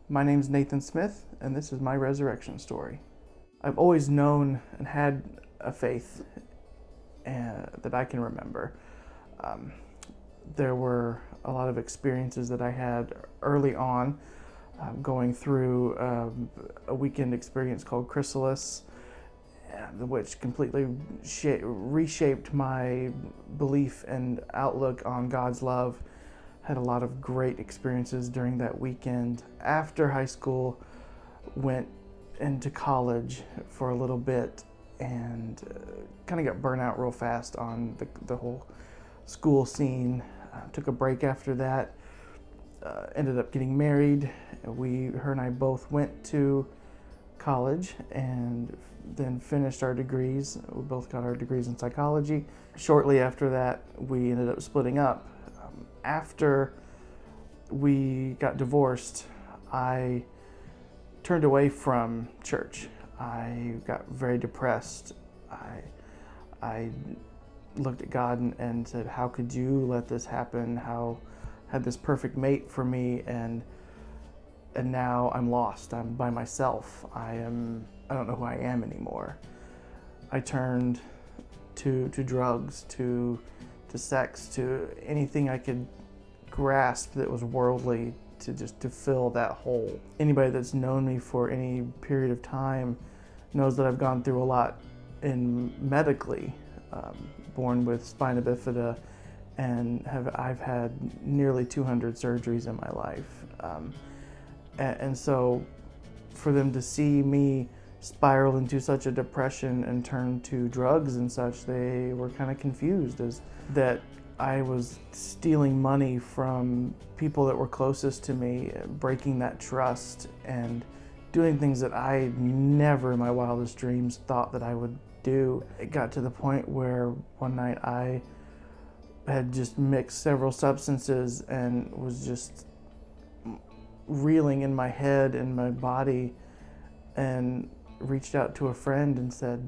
My name's Nathan Smith, and this is my resurrection story. I've always known and had a faith that I can remember. There were a lot of experiences that I had early on, going through a weekend experience called Chrysalis, which completely reshaped my belief and outlook on God's love. Had a lot of great experiences during that weekend. After high school, went into college for a little bit and kind of got burnt out real fast on the whole school scene. Took a break after that. Ended up getting married. Her and I both went to college and then finished our degrees. We both got our degrees in psychology. Shortly after that, we ended up splitting up. After we got divorced, I turned away from church. I got very depressed. I looked at God and said, how could you let this happen? How had this perfect mate for me, and now I'm lost. I'm by myself. I don't know who I am anymore. I turned to drugs, to sex, to anything I could grasp that was worldly, to fill that hole. Anybody that's known me for any period of time knows that I've gone through a lot medically. Born with spina bifida, and I've had nearly 200 surgeries in my life. And so for them to see me spiral into such a depression and turn to drugs and such, they were kind of confused as that I was stealing money from people that were closest to me, breaking that trust and doing things that I never in my wildest dreams thought that I would do. It got to the point where one night I had just mixed several substances and was just reeling in my head and my body, and reached out to a friend and said,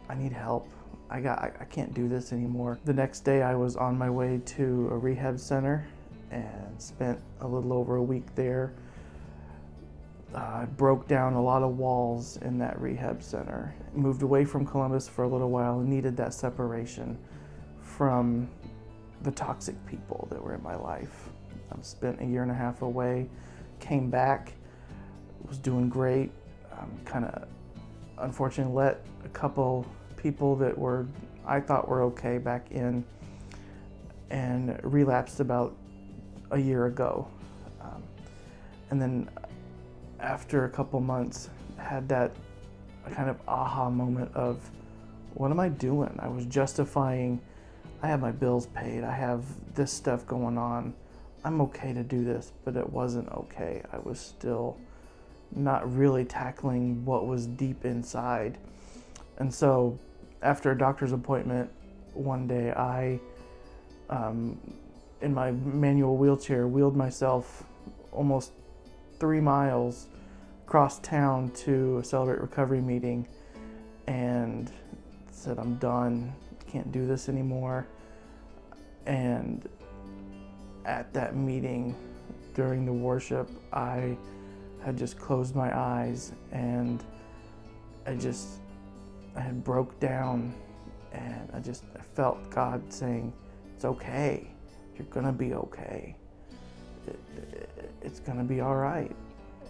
I need help. I can't do this anymore. The next day I was on my way to a rehab center and spent a little over a week there. I broke down a lot of walls in that rehab center. Moved away from Columbus for a little while and needed that separation from the toxic people that were in my life. I spent a year and a half away, came back, was doing great. Kind of unfortunately let a couple people that I thought were okay back in, and relapsed about a year ago. And then after a couple months, had that kind of aha moment of, what am I doing? I was justifying, I have my bills paid, I have this stuff going on, I'm okay to do this, but it wasn't okay. I was still not really tackling what was deep inside. And so after a doctor's appointment one day, I, in my manual wheelchair, wheeled myself almost 3 miles across town to a Celebrate Recovery meeting and said, I'm done, can't do this anymore. And at that meeting, during the worship, I had just closed my eyes and I had broke down, and I felt God saying, it's okay, you're gonna be okay. It's gonna be all right.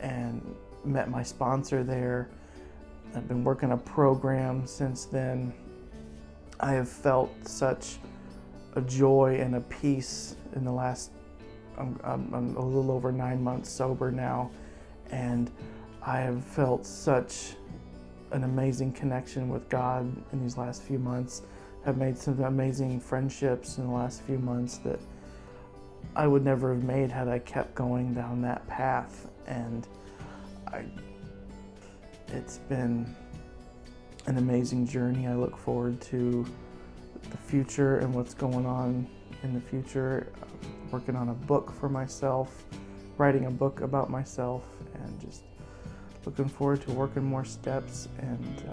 And met my sponsor there. I've been working a program since then. I have felt such a joy and a peace in the last, I'm a little over 9 months sober now, and I have felt such an amazing connection with God in these last few months. I've made some amazing friendships in the last few months that I would never have made had I kept going down that path. And it's been an amazing journey. I look forward to the future and what's going on in the future. I'm working on a book for myself, writing a book about myself, and just looking forward to working more steps and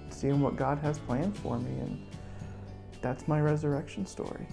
seeing what God has planned for me. And that's my resurrection story.